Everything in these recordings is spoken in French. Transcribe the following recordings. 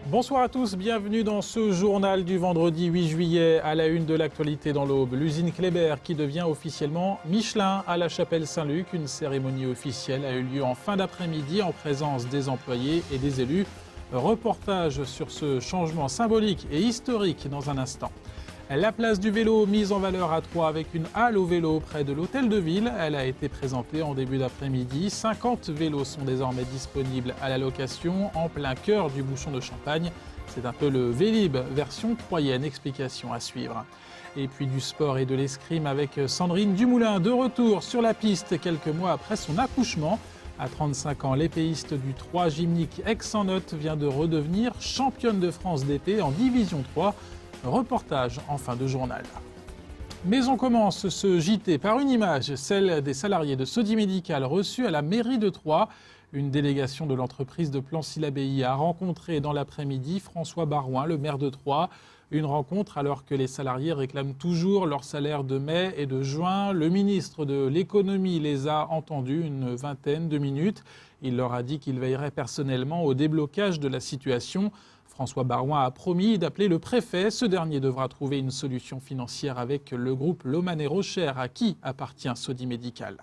Bonsoir à tous, bienvenue dans ce journal du vendredi 8 juillet à la une de l'actualité dans l'Aube. L'usine Kléber qui devient officiellement Michelin à la Chapelle Saint-Luc. Une cérémonie officielle a eu lieu en fin d'après-midi en présence des employés et des élus. Reportage sur ce changement symbolique et historique dans un instant. La place du vélo mise en valeur à Troyes avec une halle au vélo près de l'hôtel de ville. Elle a été présentée en début d'après-midi. 50 vélos sont désormais disponibles à la location en plein cœur du bouchon de Champagne. C'est un peu le Vélib version troyenne. Explication à suivre. Et puis du sport et de l'escrime avec Sandrine Dumoulin de retour sur la piste quelques mois après son accouchement. À 35 ans, l'épéiste du 3 gymnique ex-en-note vient de redevenir championne de France d'épée en Division 3. Reportage en fin de journal. Mais on commence ce JT par une image, celle des salariés de Sodi Médical reçus à la mairie de Troyes. Une délégation de l'entreprise de Plancy-l'Abbaye a rencontré dans l'après-midi François Barouin, le maire de Troyes. Une rencontre alors que les salariés réclament toujours leur salaire de mai et de juin. Le ministre de l'économie les a entendus une vingtaine de minutes. Il leur a dit qu'il veillerait personnellement au déblocage de la situation. François Barouin a promis d'appeler le préfet. Ce dernier devra trouver une solution financière avec le groupe Loman & Rocher, à qui appartient Sodi Médical.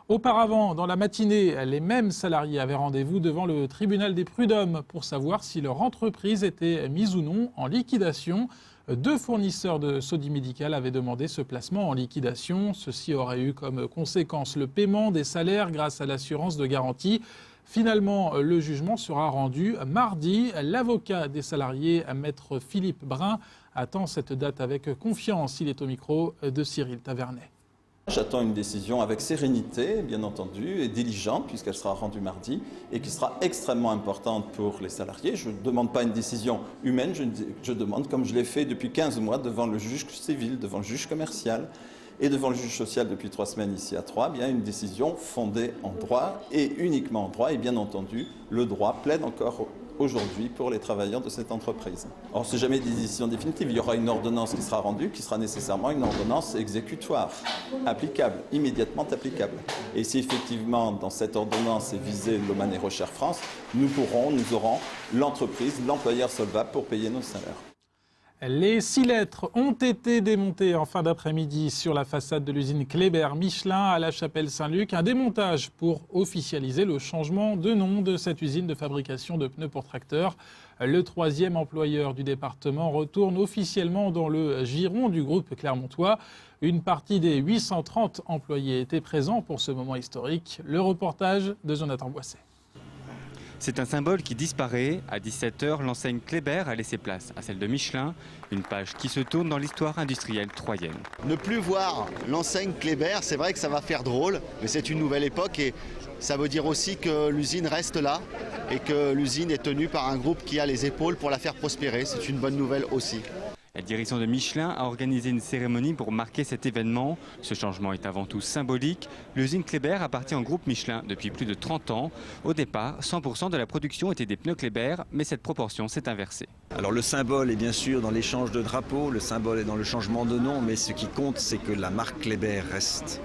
Auparavant, dans la matinée, les mêmes salariés avaient rendez-vous devant le tribunal des prud'hommes pour savoir si leur entreprise était mise ou non en liquidation. 2 fournisseurs de Sodi Médical avaient demandé ce placement en liquidation. Ceci aurait eu comme conséquence le paiement des salaires grâce à l'assurance de garantie. Finalement, le jugement sera rendu mardi. L'avocat des salariés, maître Philippe Brun, attend cette date avec confiance. Il est au micro de Cyril Tavernet. J'attends une décision avec sérénité, bien entendu, et diligente, puisqu'elle sera rendue mardi, et qui sera extrêmement importante pour les salariés. Je ne demande pas une décision humaine, je demande, comme je l'ai fait depuis 15 mois, devant le juge civil, devant le juge commercial, et devant le juge social depuis 3 semaines ici à Troyes, bien une décision fondée en droit et uniquement en droit. Et bien entendu, le droit plaide encore aujourd'hui pour les travailleurs de cette entreprise. Or, ce n'est jamais des décisions définitives. Il y aura une ordonnance qui sera rendue, qui sera nécessairement une ordonnance exécutoire, applicable, immédiatement applicable. Et si effectivement, dans cette ordonnance est visé Loman & Rocher France, nous aurons l'entreprise, l'employeur solvable pour payer nos salaires. Les 6 lettres ont été démontées en fin d'après-midi sur la façade de l'usine Kléber Michelin à la Chapelle Saint-Luc. Un démontage pour officialiser le changement de nom de cette usine de fabrication de pneus pour tracteurs. Le 3e employeur du département retourne officiellement dans le giron du groupe clermontois. Une partie des 830 employés étaient présents pour ce moment historique. Le reportage de Jonathan Boisset. C'est un symbole qui disparaît. À 17h, l'enseigne Kléber a laissé place à celle de Michelin. Une page qui se tourne dans l'histoire industrielle troyenne. Ne plus voir l'enseigne Kléber, c'est vrai que ça va faire drôle, mais c'est une nouvelle époque et ça veut dire aussi que l'usine reste là et que l'usine est tenue par un groupe qui a les épaules pour la faire prospérer. C'est une bonne nouvelle aussi. La direction de Michelin a organisé une cérémonie pour marquer cet événement. Ce changement est avant tout symbolique. L'usine Kléber appartient au groupe Michelin depuis plus de 30 ans. Au départ, 100% de la production était des pneus Kléber, mais cette proportion s'est inversée. Alors le symbole est bien sûr dans l'échange de drapeaux, le symbole est dans le changement de nom, mais ce qui compte, c'est que la marque Kléber reste,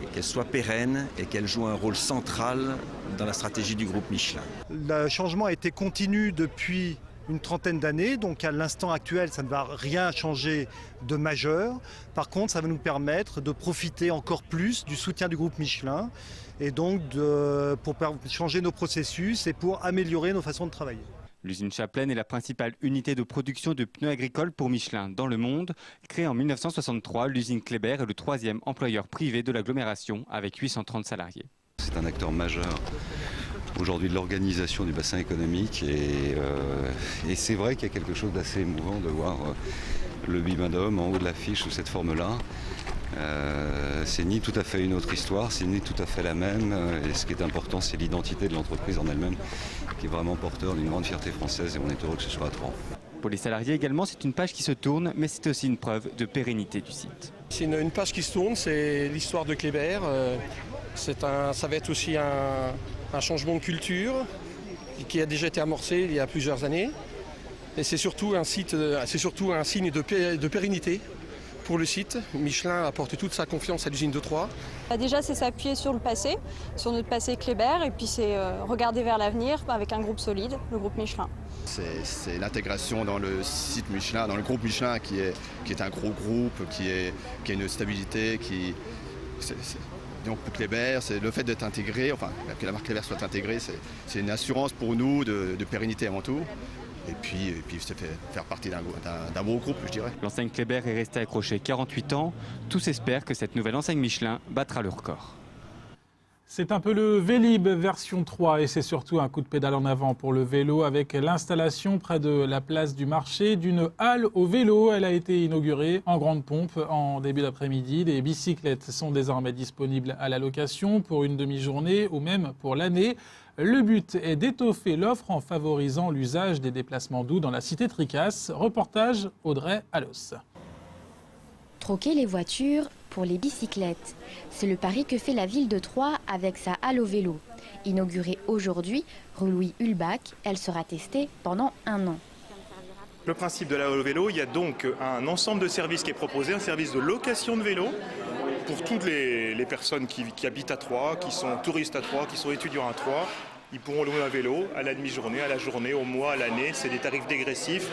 et qu'elle soit pérenne et qu'elle joue un rôle central dans la stratégie du groupe Michelin. Le changement a été continu depuis une trentaine d'années, donc à l'instant actuel, ça ne va rien changer de majeur. Par contre, ça va nous permettre de profiter encore plus du soutien du groupe Michelin et donc pour changer nos processus et pour améliorer nos façons de travailler. L'usine Chapelaine est la principale unité de production de pneus agricoles pour Michelin dans le monde. Créée en 1963, l'usine Kléber est le 3e employeur privé de l'agglomération avec 830 salariés. C'est un acteur majeur aujourd'hui de l'organisation du bassin économique et c'est vrai qu'il y a quelque chose d'assez émouvant de voir le bimodome en haut de l'affiche sous cette forme-là. C'est ni tout à fait une autre histoire, c'est ni tout à fait la même. Et ce qui est important, c'est l'identité de l'entreprise en elle-même, qui est vraiment porteur d'une grande fierté française et on est heureux que ce soit à Troyes. Pour les salariés également, c'est une page qui se tourne, mais c'est aussi une preuve de pérennité du site. C'est une page qui se tourne, c'est l'histoire de Kléber. Ça va être aussi un changement de culture qui a déjà été amorcé il y a plusieurs années. Et c'est surtout un signe de pérennité pour le site. Michelin apporte toute sa confiance à l'usine de Troyes. Déjà, c'est s'appuyer sur le passé, sur notre passé Kléber, et puis c'est regarder vers l'avenir avec un groupe solide, le groupe Michelin. C'est l'intégration dans le site Michelin, dans le groupe Michelin qui est un gros groupe, qui a une stabilité, donc pour Kléber, c'est le fait d'être intégré, enfin que la marque Kléber soit intégrée, c'est une assurance pour nous de pérennité avant tout. Et puis c'est faire partie d'un beau groupe, je dirais. L'enseigne Kléber est restée accrochée 48 ans. Tous espèrent que cette nouvelle enseigne Michelin battra le record. C'est un peu le Vélib version 3 et c'est surtout un coup de pédale en avant pour le vélo avec l'installation près de la place du marché d'une halle au vélo. Elle a été inaugurée en grande pompe en début d'après-midi. Les bicyclettes sont désormais disponibles à la location pour une demi-journée ou même pour l'année. Le but est d'étoffer l'offre en favorisant l'usage des déplacements doux dans la cité Tricasse. Reportage Audrey Allos. Troquer les voitures pour les bicyclettes. C'est le pari que fait la ville de Troyes avec sa halle au vélo. Inaugurée aujourd'hui, rue Louis Hulbach, elle sera testée pendant 1 an. Le principe de la halle au vélo, il y a donc un ensemble de services qui est proposé, un service de location de vélo pour toutes les personnes qui habitent à Troyes, qui sont touristes à Troyes, qui sont étudiants à Troyes. Ils pourront louer un vélo à la demi-journée, à la journée, au mois, à l'année. C'est des tarifs dégressifs,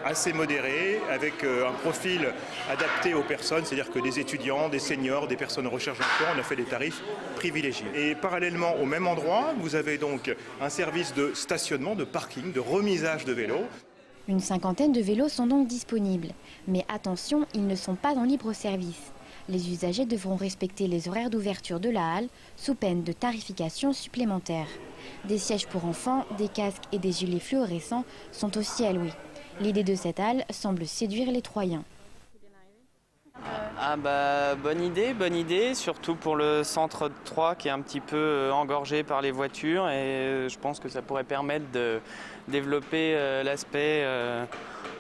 assez modérés, avec un profil adapté aux personnes, c'est-à-dire que des étudiants, des seniors, des personnes en recherche d'emploi, on a fait des tarifs privilégiés. Et parallèlement, au même endroit, vous avez donc un service de stationnement, de parking, de remisage de vélos. Une 50aine de vélos sont donc disponibles. Mais attention, ils ne sont pas en libre service. Les usagers devront respecter les horaires d'ouverture de la halle sous peine de tarification supplémentaire. Des sièges pour enfants, des casques et des gilets fluorescents sont aussi alloués. L'idée de cette halle semble séduire les Troyens. Bonne idée, surtout pour le centre de Troyes qui est un petit peu engorgé par les voitures et je pense que ça pourrait permettre de développer l'aspect,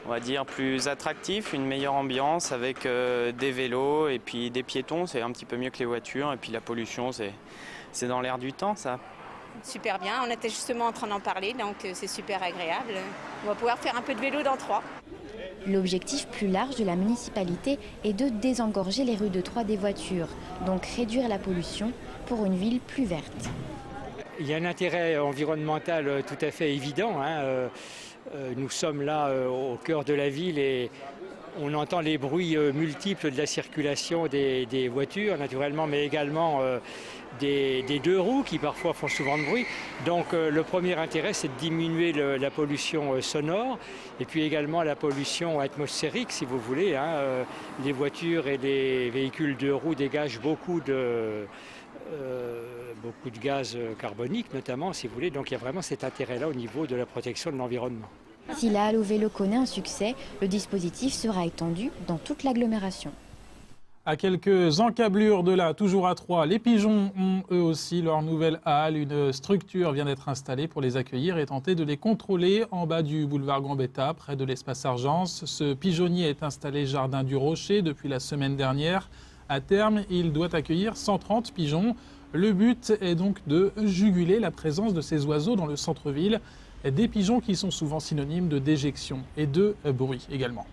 on va dire, plus attractif, une meilleure ambiance avec des vélos et puis des piétons, c'est un petit peu mieux que les voitures et puis la pollution, c'est dans l'air du temps ça. Super bien, on était justement en train d'en parler, donc c'est super agréable. On va pouvoir faire un peu de vélo dans Troyes. L'objectif plus large de la municipalité est de désengorger les rues de Troyes des voitures, donc réduire la pollution pour une ville plus verte. Il y a un intérêt environnemental tout à fait évident. Nous sommes là au cœur de la ville et on entend les bruits multiples de la circulation des voitures, naturellement, mais également des deux roues qui parfois font souvent de bruit. Donc le premier intérêt, c'est de diminuer la pollution sonore et puis également la pollution atmosphérique, si vous voulez. Les voitures et les véhicules deux roues dégagent beaucoup de gaz carboniques, notamment, si vous voulez. Donc il y a vraiment cet intérêt-là au niveau de la protection de l'environnement. Si la halle au vélo connaît un succès, le dispositif sera étendu dans toute l'agglomération. À quelques encablures de là, toujours à Troyes, les pigeons ont eux aussi leur nouvelle halle. Une structure vient d'être installée pour les accueillir et tenter de les contrôler en bas du boulevard Gambetta, près de l'espace Argence. Ce pigeonnier est installé jardin du Rocher depuis la semaine dernière. À terme, il doit accueillir 130 pigeons. Le but est donc de juguler la présence de ces oiseaux dans le centre-ville. Des pigeons qui sont souvent synonymes de déjection et de bruit également.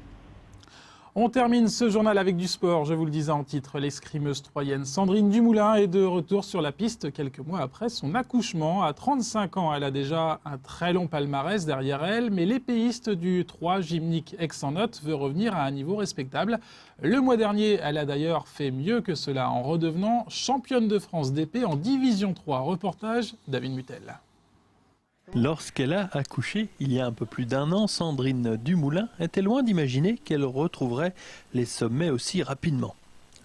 On termine ce journal avec du sport, je vous le disais en titre. L'escrimeuse troyenne Sandrine Dumoulin est de retour sur la piste quelques mois après son accouchement. À 35 ans, elle a déjà un très long palmarès derrière elle, mais l'épéiste du 3 Gymnique Aix-en-Othe veut revenir à un niveau respectable. Le mois dernier, elle a d'ailleurs fait mieux que cela en redevenant championne de France d'épée en Division 3. Reportage David Mutel. Lorsqu'elle a accouché, il y a un peu plus d'1 an, Sandrine Dumoulin était loin d'imaginer qu'elle retrouverait les sommets aussi rapidement.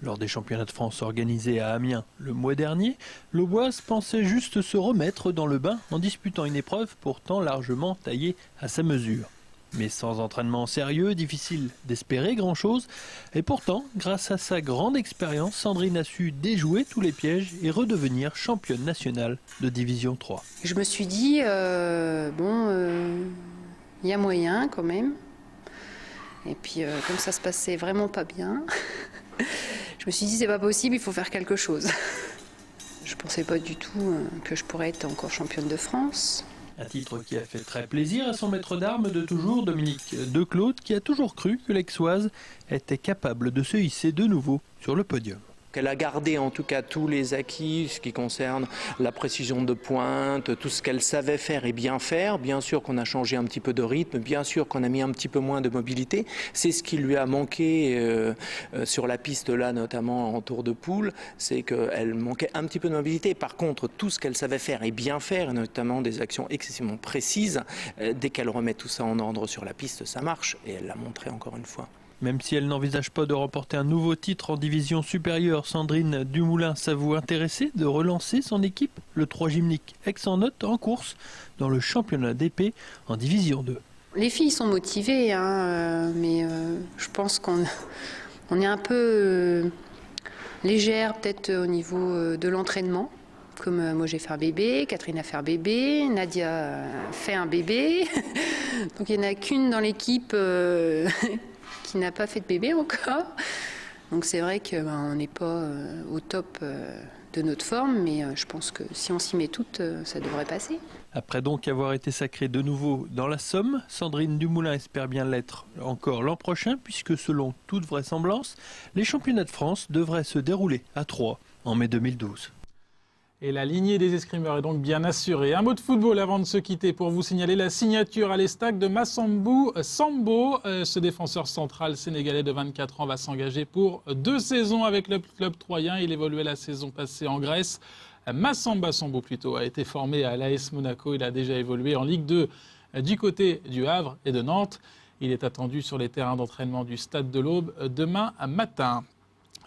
Lors des championnats de France organisés à Amiens le mois dernier, l'Auboise pensait juste se remettre dans le bain en disputant une épreuve pourtant largement taillée à sa mesure. Mais sans entraînement sérieux, difficile d'espérer grand-chose. Et pourtant, grâce à sa grande expérience, Sandrine a su déjouer tous les pièges et redevenir championne nationale de Division 3. Je me suis dit, y a moyen quand même. Et puis, comme ça se passait vraiment pas bien, je me suis dit, c'est pas possible, il faut faire quelque chose. Je pensais pas du tout que je pourrais être encore championne de France. Un titre qui a fait très plaisir à son maître d'armes de toujours, Dominique Declaude, qui a toujours cru que l'Aixoise était capable de se hisser de nouveau sur le podium. Elle a gardé en tout cas tous les acquis, ce qui concerne la précision de pointe, tout ce qu'elle savait faire et bien faire. Bien sûr qu'on a changé un petit peu de rythme, bien sûr qu'on a mis un petit peu moins de mobilité. C'est ce qui lui a manqué sur la piste là, notamment en tour de poule, c'est qu'elle manquait un petit peu de mobilité. Par contre, tout ce qu'elle savait faire et bien faire, notamment des actions excessivement précises, dès qu'elle remet tout ça en ordre sur la piste, ça marche. Et elle l'a montré encore une fois. Même si elle n'envisage pas de remporter un nouveau titre en division supérieure, Sandrine Dumoulin s'avoue intéressée de relancer son équipe, le 3 Gymnique Aix-en-Note, en course dans le championnat d'épée en division 2. Les filles sont motivées, mais je pense qu'on est un peu légère peut-être au niveau de l'entraînement. Comme moi j'ai fait un bébé, Catherine a fait un bébé, Nadia a fait un bébé. Donc il n'y en a qu'une dans l'équipe qui n'a pas fait de bébé encore. Donc c'est vrai qu'on n'est pas au top de notre forme, mais je pense que si on s'y met toutes, ça devrait passer. Après donc avoir été sacrée de nouveau dans la Somme, Sandrine Dumoulin espère bien l'être encore l'an prochain, puisque selon toute vraisemblance, les championnats de France devraient se dérouler à Troyes en mai 2012. Et la lignée des escrimeurs est donc bien assurée. Un mot de football avant de se quitter pour vous signaler la signature à l'Estac de Massambou Sambo. Ce défenseur central sénégalais de 24 ans va s'engager pour 2 saisons avec le club troyen. Il évoluait la saison passée en Grèce. Massamba Sambo plutôt a été formé à l'AS Monaco. Il a déjà évolué en Ligue 2 du côté du Havre et de Nantes. Il est attendu sur les terrains d'entraînement du Stade de l'Aube demain matin.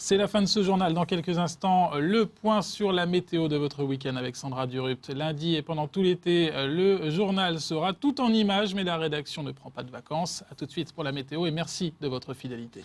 C'est la fin de ce journal. Dans quelques instants, le point sur la météo de votre week-end avec Sandra Durupt. Lundi et pendant tout l'été, le journal sera tout en images, mais la rédaction ne prend pas de vacances. A tout de suite pour la météo et merci de votre fidélité.